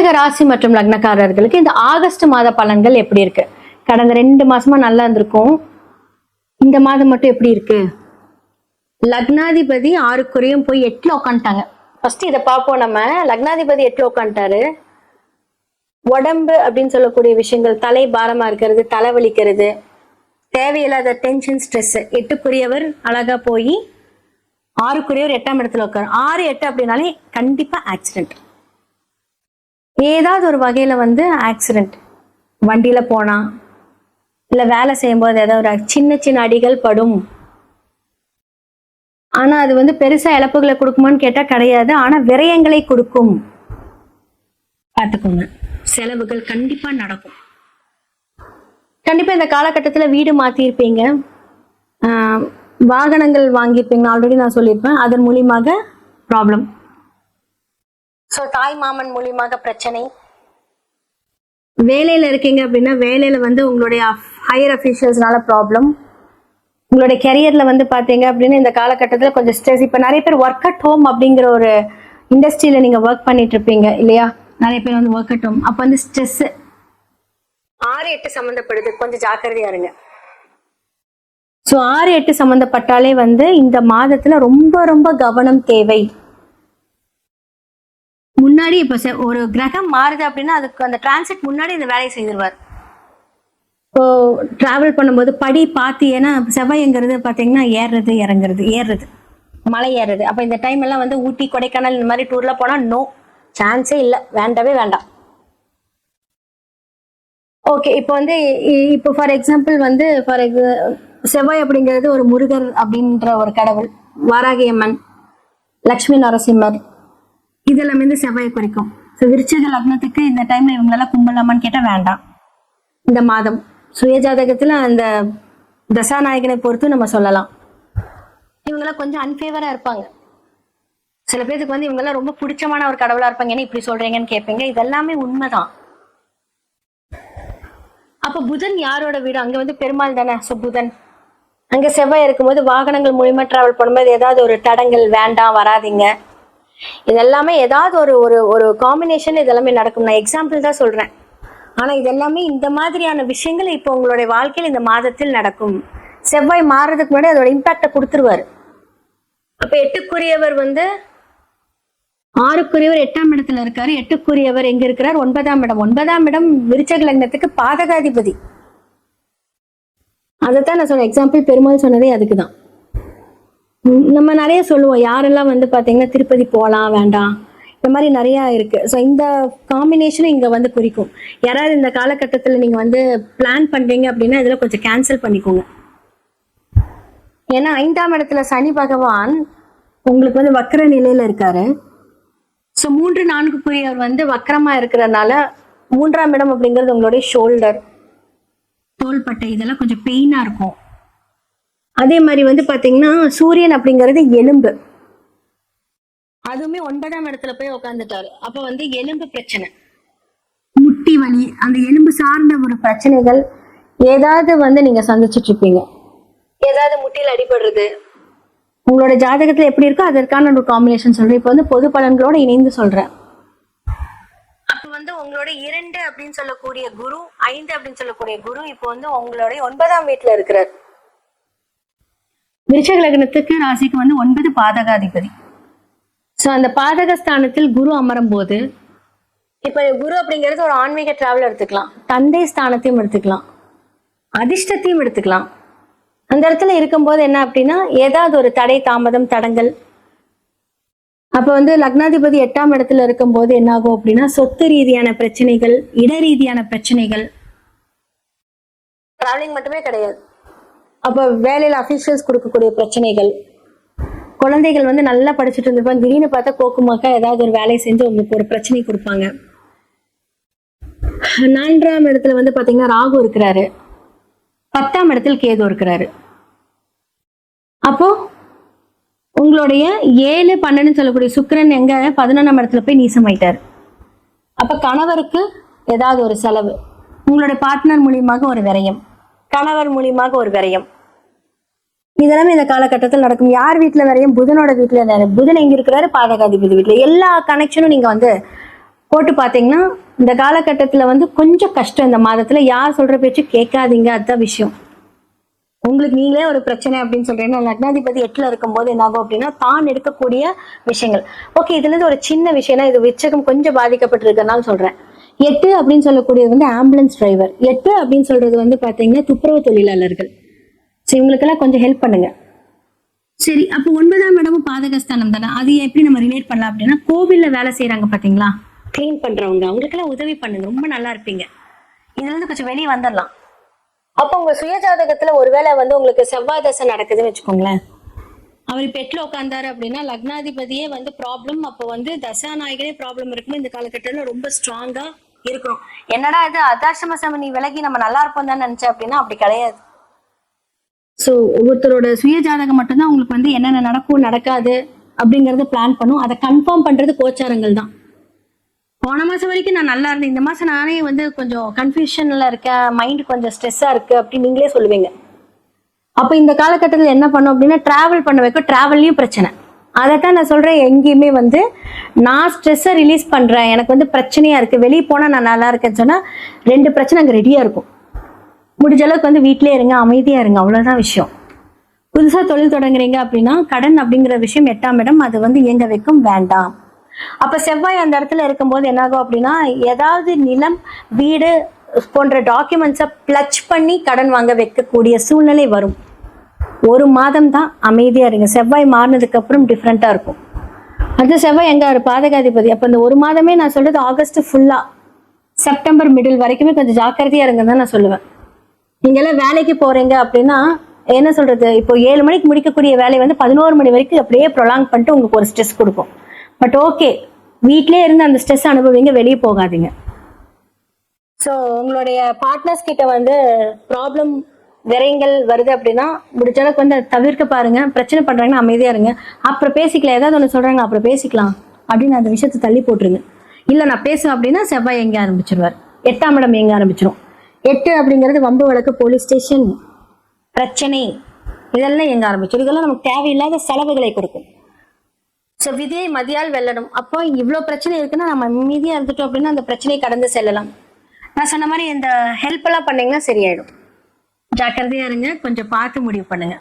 விருச்சிக ராசி மற்றும் லக்னக்காரர்களுக்கு இந்த ஆகஸ்ட் மாத பலன்கள் எப்படி இருக்கு? கடந்த 2 மாசமா நல்லா இருந்திருக்கும். இந்த மாதம் மட்டும் எப்படி இருக்கு? லக்னாதிபதி 6 போய் 8ல உட்காந்துட்டாங்க. ஃபர்ஸ்ட் இதை பார்ப்போம். நம்ம லக்னாதிபதி 8ல உட்காந்துட்டாரு. உடம்பு அப்படின்னு சொல்லக்கூடிய விஷயங்கள், தலை பாரமா இருக்கிறது, தலைவலிக்கிறது, தேவையில்லாத டென்ஷன், ஸ்ட்ரெஸ். 8 அழகா போய் 6 8ஆம் இடத்துல உட்காரு. 6 8 அப்படின்னாலே கண்டிப்பா ஆக்சிடென்ட். ஏதாவது ஒரு வகையில ஆக்சிடென்ட். வண்டியில போனா இல்ல வேலை செய்யும் போது ஏதாவது ஒரு சின்ன சின்ன அடிகள் படும். ஆனா அது பெருசா இழப்புகளை கொடுக்குமான்னு கேட்டா கிடையாது. ஆனா விரயங்களை கொடுக்கும். பார்த்துக்கோங்க, செலவுகள் கண்டிப்பா நடக்கும். கண்டிப்பா இந்த காலகட்டத்துல வீடு மாத்திருப்பீங்க, வாகனங்கள் வாங்கியிருப்பீங்க. ஆல்ரெடி நான் சொல்லியிருப்பேன். அதன் மூலியமாக ப்ராப்ளம். ஸோ தாய் மாமன் மூலியமாக பிரச்சனை. வேலையில இருக்கீங்க அப்படின்னா வேலையில உங்களுடைய ஹையர் அஃபீஷியல்ஸ்னால ப்ராப்ளம். உங்களுடைய கெரியர்ல பாத்தீங்க அப்படின்னா இந்த காலகட்டத்தில் கொஞ்சம் ஸ்ட்ரெஸ். இப்போ நிறைய பேர் ஒர்க் அட் ஹோம் அப்படிங்கிற ஒரு இண்டஸ்ட்ரியில நீங்க ஒர்க் பண்ணிட்டு இருப்பீங்க இல்லையா? நிறைய பேர் ஒர்க் அட் ஹோம். அப்போ ஸ்ட்ரெஸ் 6 8 சம்மந்தப்படுது. கொஞ்சம் ஜாக்கிரதையா இருங்க. ஸோ 6 8 சம்மந்தப்பட்டாலே இந்த மாதத்துல ரொம்ப ரொம்ப கவனம் தேவை. முன்னாடி இப்ப ஒரு கிரகம் மாறுது அப்படின்னா அதுக்கு அந்த டிரான்சிட் முன்னாடி இந்த வேலையை செய்திருவார். இப்போ டிராவல் பண்ணும்போது படி பார்த்து, ஏன்னா செவ்வாய்ங்கிறது பார்த்தீங்கன்னா ஏறுறது இறங்குறது, ஏறுறது, மலை ஏறுறது. அப்போ இந்த டைம் எல்லாம் ஊட்டி கொடைக்கானல் இந்த மாதிரி டூர்ல போனா நோ சான்ஸே இல்லை, வேண்டவே வேண்டாம். ஓகே, இப்போ இப்போ ஃபார் எக்ஸாம்பிள் செவ்வாய் அப்படிங்கிறது ஒரு முருகர் அப்படின்ற ஒரு கடவுள், வாராகியம்மன், லக்ஷ்மி நரசிம்மர், இதெல்லாம் செவ்வாயை குறிக்கும். ஸோ விருச்சிக லக்னத்துக்கு இந்த டைம்ல இவங்களெல்லாம் கும்பலாமான்னு கேட்டா வேண்டாம். இந்த மாதம் சுயஜாதகத்துல அந்த தசாநாயகனை பொறுத்து நம்ம சொல்லலாம். இவங்கெல்லாம் கொஞ்சம் அன்ஃபேவரா இருப்பாங்க. சில பேருக்கு இவங்கெல்லாம் ரொம்ப பிடிச்சமான ஒரு கடவுளா இருப்பாங்க. ஏன்னா இப்படி சொல்றீங்கன்னு கேட்பீங்க. இதெல்லாமே உண்மைதான். அப்ப புதன் யாரோட வீடு? அங்க பெருமாள் தானே. ஸோ புதன் அங்க செவ்வாய் இருக்கும்போது வாகனங்கள் மூலியமா டிராவல் பண்ணும்போது ஏதாவது ஒரு தடங்கள், வேண்டாம் வராதிங்க, இதெல்லாமே ஏதாவது ஒரு ஒரு ஒரு காம்பினேஷன் இதெல்லாமே நடக்கும். நான் எக்ஸாம்பிள் தான் சொல்றேன். ஆனா இதெல்லாமே இந்த மாதிரியான விஷயங்கள் இப்போ உங்களுடைய வாழ்க்கையில் இந்த மாதத்தில் நடக்கும். செவ்வாய் மாறுறதுக்கு முன்னாடி அதோட இம்பாக்ட கொடுத்துருவாரு. அப்ப 8க்குரியவர் 6க்குரியவர் 8ஆம் இடத்துல இருக்காரு. 8க்குரியவர் எங்க இருக்கிறார்? 9ஆம் இடம். 9ஆம் இடம் விருச்சிக லக்னத்துக்கு பாதகாதிபதி. அதைத்தான் நான் சொன்னேன். எக்ஸாம்பிள் பெருமாள் சொன்னதே அதுக்குதான். நம்ம நிறைய சொல்லுவோம், யாரெல்லாம் பாத்தீங்கன்னா திருப்பதி போகலாம் வேண்டாம், இந்த மாதிரி நிறைய இருக்கு. ஸோ இந்த காம்பினேஷன் இங்க குறிக்கும். யாராவது இந்த காலகட்டத்தில் நீங்க பிளான் பண்றீங்க அப்படின்னா இதுல கொஞ்சம் கேன்சல் பண்ணிக்கோங்க. ஏன்னா 5ஆம் இடத்துல சனி பகவான் உங்களுக்கு வக்கர நிலையில இருக்காரு. ஸோ 3 4க்குரியவர் வக்கரமா இருக்கிறதுனால 3ஆம் இடம் அப்படிங்கிறது உங்களுடைய ஷோல்டர், தோள்பட்டை, இதெல்லாம் கொஞ்சம் பெயினா இருக்கும். அதே மாதிரி பாத்தீங்கன்னா சூரியன் அப்படிங்கிறது எலும்பு, அதுவுமே 9ஆம் இடத்துல போய் உட்காந்துட்டாரு. அப்ப எலும்பு பிரச்சனை, முட்டி வலி, அந்த எலும்பு சார்ந்த ஒரு பிரச்சனைகள் ஏதாவது நீங்க சந்திச்சுட்டு இருப்பீங்க. ஏதாவது முட்டியில் அடிபடுறது உங்களோட ஜாதகத்துல எப்படி இருக்கோ அதற்கான ஒரு காம்பினேஷன் சொல்றேன். இப்போ பொது பலன்களோட இணைந்து சொல்றேன். அப்ப உங்களோட 2 அப்படின்னு சொல்லக்கூடிய குரு, 5 அப்படின்னு சொல்லக்கூடிய குரு இப்போ உங்களுடைய 9ஆம் வீட்டுல இருக்கிறார். விருச்சிக லக்னத்துக்கு ராசிக்கு 9 பாதகாதிபதி. ஸோ அந்த பாதக ஸ்தானத்தில் குரு அமரும் போது, இப்ப குரு அப்படிங்கிறது ஒரு ஆன்மீக டிராவல் எடுத்துக்கலாம், தந்தை ஸ்தானத்தையும் எடுத்துக்கலாம், அதிர்ஷ்டத்தையும் எடுத்துக்கலாம். அந்த இடத்துல இருக்கும்போது என்ன அப்படின்னா ஏதாவது ஒரு தடை, தாமதம், தடங்கள். அப்ப லக்னாதிபதி 8ஆம் இடத்துல இருக்கும்போது என்ன ஆகும் அப்படின்னா சொத்து ரீதியான பிரச்சனைகள், இட ரீதியான பிரச்சனைகள், டிராவலிங் மட்டுமே கிடையாது. அப்ப வேலையில அபிஷியல்ஸ் கொடுக்கக்கூடிய பிரச்சனைகள், குழந்தைகள் நல்லா படிச்சுட்டு இருந்திருப்பாங்க, திடீர்னு பார்த்தா கோக்குமாக்கா ஏதாவது ஒரு வேலையை செஞ்சு உங்களுக்கு ஒரு பிரச்சனை கொடுப்பாங்க. 4ஆம் இடத்துல பாத்தீங்கன்னா ராகு இருக்கிறாரு, 10ஆம் இடத்தில் கேது இருக்கிறாரு. அப்போ உங்களுடைய 7 12 சொல்லக்கூடிய சுக்கிரன் எங்க 11ஆம் இடத்துல போய் நீசமாயிட்டாரு. அப்ப கணவருக்கு ஏதாவது ஒரு செலவு, உங்களுடைய பார்ட்னர் மூலியமாக ஒரு விரயம், கணவர் மூலியமாக ஒரு விரயம், இதெல்லாமே இந்த காலகட்டத்தில் நடக்கும். யார் வீட்டுல விரயம்? புதனோட வீட்டுல. புதன் எங்க இருக்கிறாரு? பாதகாதிபதி வீட்டுல. எல்லா கனெக்ஷனும் நீங்க போட்டு பார்த்தீங்கன்னா இந்த காலகட்டத்தில் வந்து கொஞ்சம் கஷ்டம். இந்த மாதத்துல யார் சொல்ற பேச்சு கேட்காதீங்க, அதுதான் விஷயம். உங்களுக்கு நீங்களே ஒரு பிரச்சனை அப்படின்னு சொல்றீங்கன்னா லக்னாதிபதி 8ல இருக்கும்போது என்ன ஆகும் அப்படின்னா தான் எடுக்கக்கூடிய விஷயங்கள். ஓகே, இதுல இருந்து ஒரு சின்ன விஷயம்னா இது விச்சகம் கொஞ்சம் பாதிக்கப்பட்டிருக்கனால சொல்றேன். 8 அப்படின்னு சொல்லக்கூடியது வந்து ஆம்புலன்ஸ் டிரைவர். 8 அப்படின்னு சொல்றது வந்து பாத்தீங்கன்னா துப்புரவு தொழிலாளர்கள். ஸோ இவங்களுக்கெல்லாம் கொஞ்சம் ஹெல்ப் பண்ணுங்க. சரி, அப்போ 9ஆம் இடமும் பாதகஸ்தானம் தானே, அது எப்படி நம்ம ரிலேட் பண்ணலாம் அப்படின்னா கோவில்ல வேலை செய்யறாங்க பாத்தீங்களா, கிளீன் பண்றவங்க, அவங்களுக்கெல்லாம் உதவி பண்ணுங்க, ரொம்ப நல்லா இருப்பீங்க. இதுல இருந்து கொஞ்சம் வெளியே வந்துடலாம். அப்போ உங்க சுய ஜாதகத்துல ஒருவேளை வந்து உங்களுக்கு செவ்வாய் தசை நடக்குதுன்னு வச்சுக்கோங்களேன், அவர் இப்ப 8ல உட்கார்ந்தாரு அப்படின்னா லக்னாதிபதியே வந்து ப்ராப்ளம். அப்போ வந்து தசாநாயகனே ப்ராப்ளம் இருக்கும்போது இந்த காலகட்டத்தில் ரொம்ப ஸ்ட்ராங்கா இருக்கணும். என்னடா இது அர்த்தாஷ்டம சமனி விலகி நம்ம நல்லா இருப்போம் தான் நினைச்சேன் அப்படின்னா அப்படி கிடையாது. ஸோ ஒவ்வொருத்தரோட சுய ஜாதகம் மட்டும்தான் உங்களுக்கு வந்து என்னென்ன நடக்கும் நடக்காது அப்படிங்கறத பிளான் பண்ணும். அதை கன்ஃபார்ம் பண்றது கோச்சாரங்கள் தான். போன மாசம் வரைக்கும் நான் நல்லா இருந்தேன், இந்த மாசம் நானே வந்து கொஞ்சம் கன்ஃபியூஷன்ல இருக்கேன், மைண்ட் கொஞ்சம் ஸ்ட்ரெஸ்ஸா இருக்கு அப்படின்னு நீங்களே சொல்லுவீங்க. அப்ப இந்த காலகட்டத்தில் என்ன பண்ணும் அப்படின்னா டிராவல் பண்ண வைக்கும். டிராவல்லையும் பிரச்சனை. அதைத்தான் நான் சொல்றேன், எங்கேயுமே வந்து நான் ஸ்ட்ரெஸ்ஸை ரிலீஸ் பண்றேன், எனக்கு வந்து பிரச்சனையா இருக்கு, வெளியே போனா நான் நல்லா இருக்கேன்னு சொன்னா 2 பிரச்சனை அங்க ரெடியா இருக்கும். முடிஞ்ச அளவுக்கு வந்து வீட்டிலே இருங்க, அமைதியா இருங்க, அவ்வளவுதான் விஷயம். புதுசா தொழில் தொடங்குறீங்க அப்படின்னா கடன் அப்படிங்கிற விஷயம் 8ஆம் இடம், அது வந்து இயங்க வைக்கும், வேண்டாம். அப்ப செவ்வாய் அந்த இடத்துல இருக்கும்போது என்னாகும் அப்படின்னா ஏதாவது நிலம் வீடு போன்ற டாக்குமெண்ட்ஸை பிளச் பண்ணி கடன் வாங்க வைக்கக்கூடிய சூழ்நிலை வரும். 1 மாதம் தான் அமைதியா இருங்க. செவ்வாய் மாறினதுக்கு அப்புறம் டிஃப்ரெண்டா இருக்கும். அது செவ்வாய் எங்க பாதகாதிபதி. அப்ப இந்த 1 மாதமே நான் சொல்றது ஆகஸ்ட் ஃபுல்லா செப்டம்பர் மிடில் வரைக்குமே கொஞ்சம் ஜாக்கிரதையா இருங்க தான் நான் சொல்லுவேன். நீங்க எல்லாம் வேலைக்கு போறீங்க அப்படின்னா என்ன சொல்றது, இப்போ 7 மணிக்கு முடிக்கக்கூடிய வேலையை வந்து 11 மணி வரைக்கும் அப்படியே ப்ரொலாங் பண்ணிட்டு உங்களுக்கு ஒரு ஸ்ட்ரெஸ் கொடுக்கும். பட் ஓகே, வீட்லயே இருந்து அந்த ஸ்ட்ரெஸ் அனுபவிங்க, வெளியே போகாதீங்க. ஸோ உங்களுடைய பார்ட்னர்ஸ் கிட்ட வந்து ப்ராப்ளம் விரயங்கள் வருது அப்படின்னா முடிஞ்ச அளவுக்கு வந்து அதை தவிர்க்க பாருங்க. பிரச்சனை பண்றாங்கன்னா அமைதியா இருங்க, அப்புறம் பேசிக்கலாம். ஏதாவது ஒன்று சொல்றாங்க அப்புறம் பேசிக்கலாம் அப்படின்னு அந்த விஷயத்தை தள்ளி போட்டுருங்க. இல்லை நான் பேசுவேன் அப்படின்னா செவ்வாய் எங்க ஆரம்பிச்சிருவார், 8ஆம் இடம் எங்க ஆரம்பிச்சிடும். 8 அப்படிங்கிறது வம்பு வழக்கு, போலீஸ் ஸ்டேஷன், பிரச்சனை, இதெல்லாம் எங்க ஆரம்பிச்சிடும். இதெல்லாம் நமக்கு தேவையில்லாத செலவுகளை கொடுக்கும். ஸோ விதியை மதியால் வெல்லணும். அப்போ இவ்வளோ பிரச்சனை இருக்குன்னா நம்ம மீதியா இருந்துட்டோம் அப்படின்னா அந்த பிரச்சனையை கடந்து செல்லலாம். நான் சொன்ன மாதிரி இந்த ஹெல்ப் எல்லாம் பண்ணீங்கன்னா சரியாயிடும். ஜாக்கிரதையா இருங்க, கொஞ்சம் பார்த்து முடிவு பண்ணுங்க.